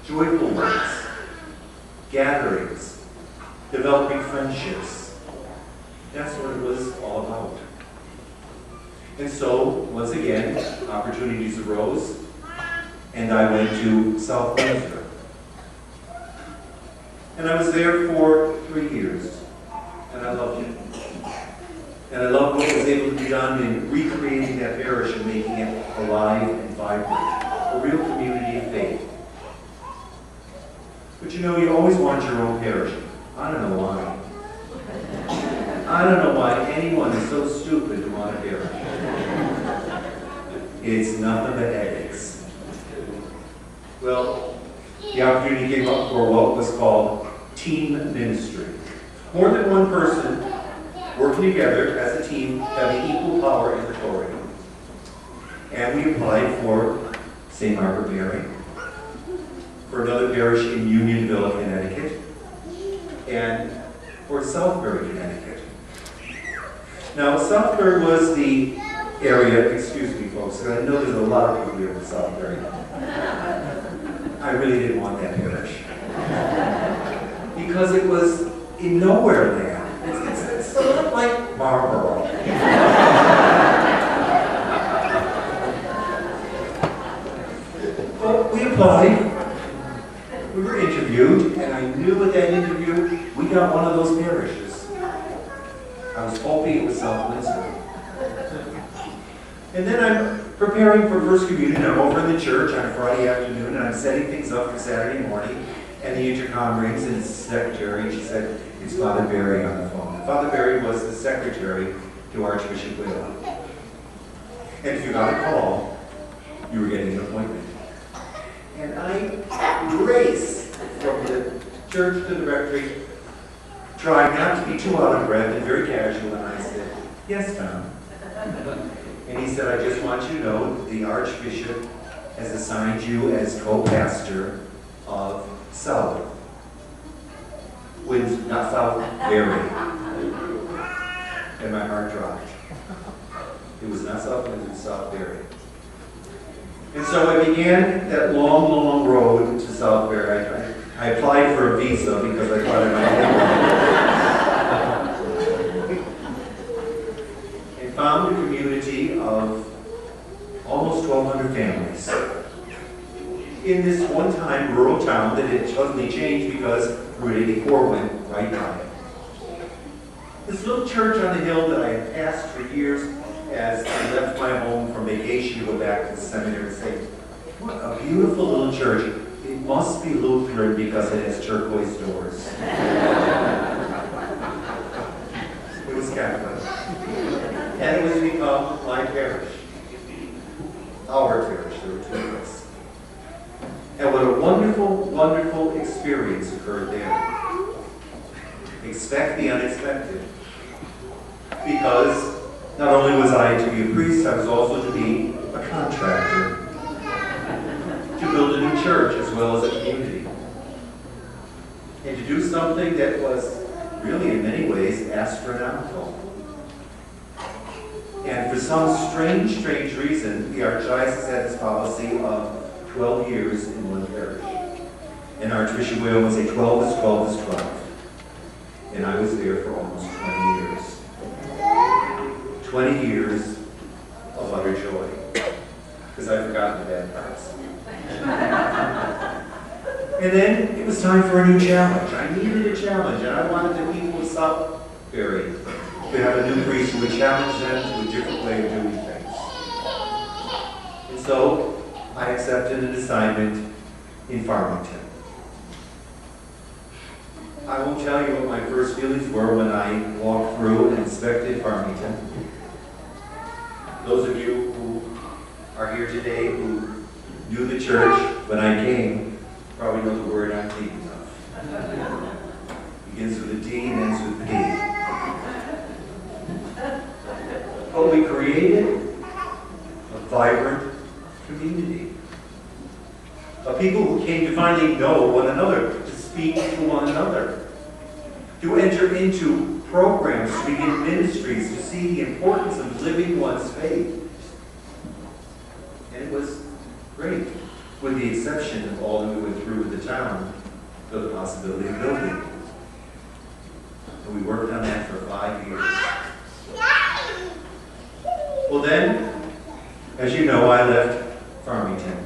joyful ones, gatherings, developing friendships. That's what it was all about. And so, once again, opportunities arose, and I went to South Windsor. And I was there for 3 years, and I loved it. And I loved what was able to be done in recreating that parish and making it alive and vibrant, a real community of faith. But you know, you always want your own parish. I don't know why. I don't know why anyone is so stupid to want a parish. It's nothing but headaches. Well, the opportunity came up for what was called team ministry. More than one person working together as a team, having equal power and authority. And we applied for St. Margaret Mary, for another parish in Unionville, Connecticut, and for Southbury, Connecticut. Now, Southbury was the area, excuse me folks, I know there's a lot of people here from Southbury. I really didn't want that parish. Because it was in nowhere land. It's sort of like Marlboro. Well, we applied, we were interviewed, and I knew at that interview we got one of those parishes. I was hoping it was South Windsor. And then I'm preparing for First Communion. I'm over in the church on a Friday afternoon, and I'm setting things up for Saturday morning. And the intercom rings, and it's the secretary, and she said, it's Father Barry on the phone. And Father Barry was the secretary to Archbishop Whalen. And if you got a call, you were getting an appointment. And I raced from the church to the rectory, trying not to be too out of breath and very casual, and I said, yes, Tom. And he said, I just want you to know that the Archbishop has assigned you as co-pastor of South. Not Southbury. And my heart dropped. It was not South Windsor, it was Southbury. And so I began that long, long road to Southbury. I applied for a visa because I thought I might have one. And found a community of almost 1,200 families in this one-time rural town that had suddenly changed because Route 84 went right by it. This little church on the hill that I had passed for years as I left my home from vacation to go back to the seminary and say, what a beautiful little church. It must be Lutheran because it has turquoise doors. It was Catholic. And it was become my parish. Our parish, there were two of us. And what a wonderful, wonderful experience occurred there. Expect the unexpected. Because not only was I to be a priest, I was also to be a contractor. To build a new church as well as a community. And to do something that was really in many ways astronomical. And for some strange reason, the Archdiocese had this policy of 12 years in one parish. And Archbishop Whalen would say 12 is 12 is 12. And I was there for almost 20 years. 20 years of utter joy. Because I've forgotten the bad parts. And then it was time for a new challenge. I needed a challenge, and I wanted the people of Southbury to have a new priest who would challenge them to a different way of doing things. And so I accepted an assignment in Farmington. I won't tell you what my first feelings were when I walked through and inspected Farmington. Those of you who are here today who knew the church when I came probably know the word I'm thinking of. Begins with a D and ends with P. But we created a vibrant community. Of people who came to finally know one another, to speak to one another, to enter into programs, to begin ministries, to see the importance of living one's faith. And it was great, with the exception of all that we went through with the town for the possibility of building. And we worked on that for 5 years. Well then, as you know, I left Farmington.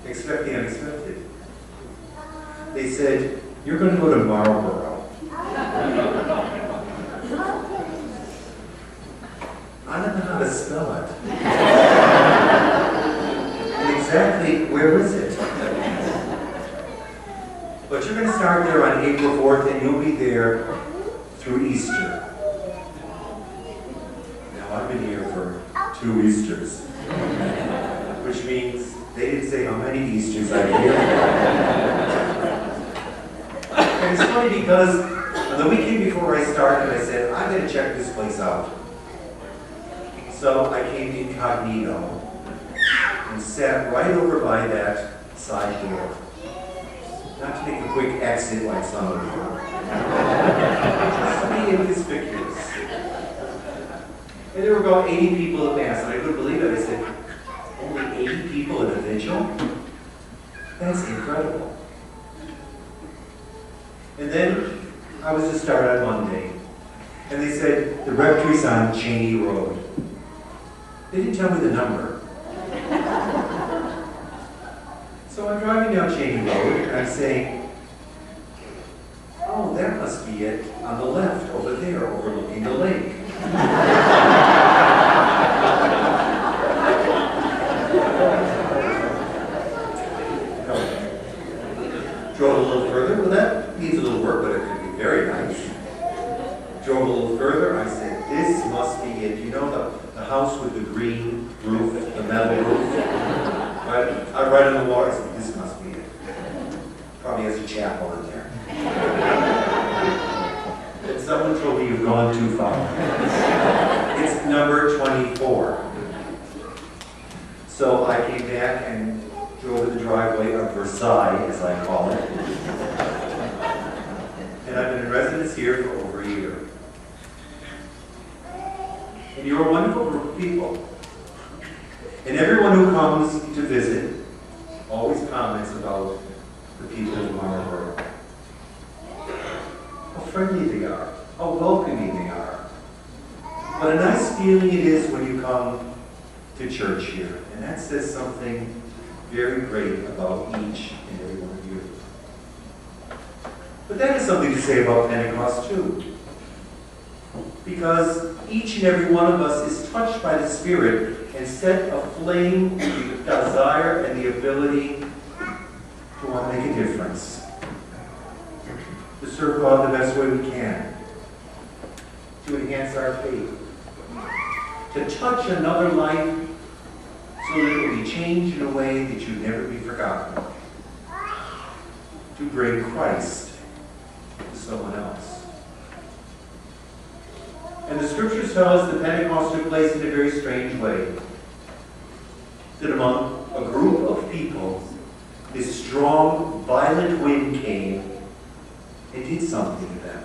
Expect the unexpected. They said, you're going to go to Marlborough. I don't know how to spell it. And exactly where is it? But you're going to start there on April 4th and you'll be there through Easter. Now I've been here for 2 Easters, which means they didn't say how many Easters I've been here. And it's funny because on the weekend before I started, I said, I'm going to check this place out. So I came incognito and sat right over by that side door. Not to make a quick exit like some of you. Just to be inconspicuous. And there were about 80 people at Mass, and I couldn't believe it. I said, only 80 people at a vigil? That's incredible. And then I was to start on Monday. And they said, the rectory's on Cheney Road. They didn't tell me the number. So I'm driving down Cheney Road, and I'm saying, oh, that must be it on the left, over there, overlooking the lake. Drove a little further. Well, that needs a little work, but it could be very nice. Drove a little further. I said, this must be it. You know the house with the green roof, the metal roof? Right on the water. I said, this must be it. Probably has a chapel in there. And someone told me you've gone too far. It's number 24. So I came back and drove to the driveway of Versailles, as I call it. And I've been in residence here for over a year. And you're a wonderful group of people. And everyone who comes to visit always comments about the people of Marlborough. How friendly they are, how welcoming they are. What a nice feeling it is when you come to church here. And that says something very great about each and every one of you. But that is something to say about Pentecost too. Because each and every one of us is touched by the Spirit and set aflame with the desire and the ability to want to make a difference. To serve God the best way we can. To enhance our faith. To touch another life so that it will be changed in a way that you'll never be forgotten. To bring Christ to someone else. And the scriptures tell us that Pentecost took place in a very strange way. That among a group of people, this strong, violent wind came and did something to them.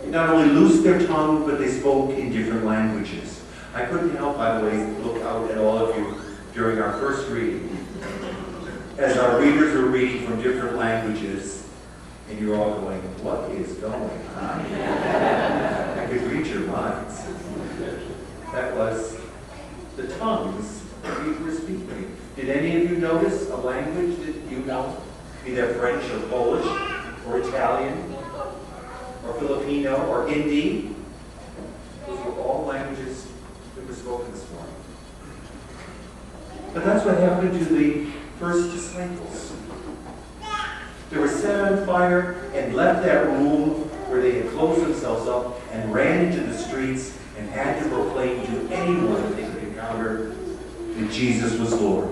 It not only loosed their tongue, but they spoke in different languages. I couldn't help, by the way, look out at all of you during our first reading. As our readers were reading from different languages, and you're all going, what is going on? I could read your minds. That was the tongues that we were speaking. Did any of you notice a language that you know? Be that French or Polish or Italian or Filipino or Hindi? Those were all languages that were spoken this morning. But that's what happened to the first disciples. They were set on fire and left that room where they had closed themselves up and ran into the streets and had to proclaim to anyone that they could encounter that Jesus was Lord.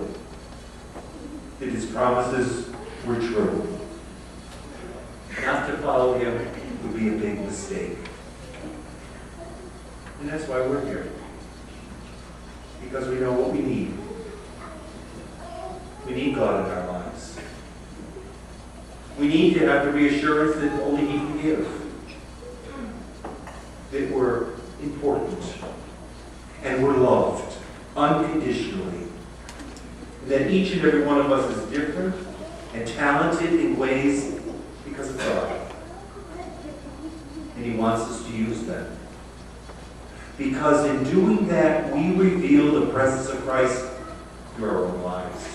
That his promises were true. Not to follow him would be a big mistake. And that's why we're here. Because we know what we need. We need God in our lives. We need to have the reassurance that only he can give. That we're important. And we're loved unconditionally. And that each and every one of us is different and talented in ways because of God. And He wants us to use them. Because in doing that, we reveal the presence of Christ through our own lives.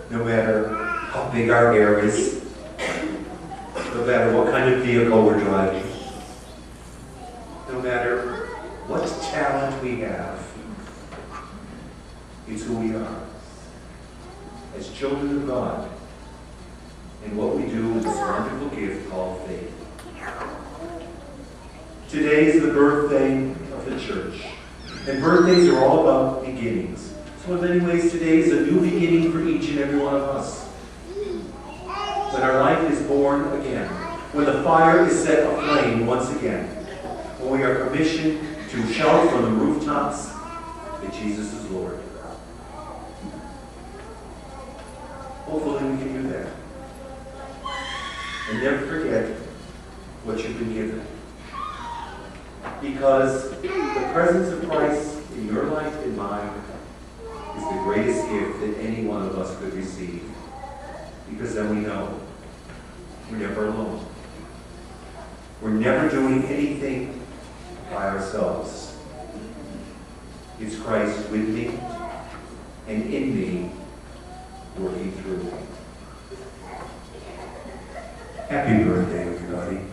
No matter how big our hair is, no matter what kind of vehicle we're driving, no matter what talent we have, it's who we are. As children of God, and what we do with this wonderful gift called faith. Today is the birthday of the church. And birthdays are all about beginnings. So in many ways, today is a new beginning for each and every one of us. When our life is born again. When the fire is set aflame once again. When we are commissioned to shout from the rooftops that Jesus is Lord. Hopefully we can do that. And never forget what you've been given. Because the presence of Christ in your life and mine is the greatest gift that any one of us could receive. Because then we know we're never alone. We're never doing anything by ourselves. It's Christ with me and in me, working through me. Happy birthday, everybody.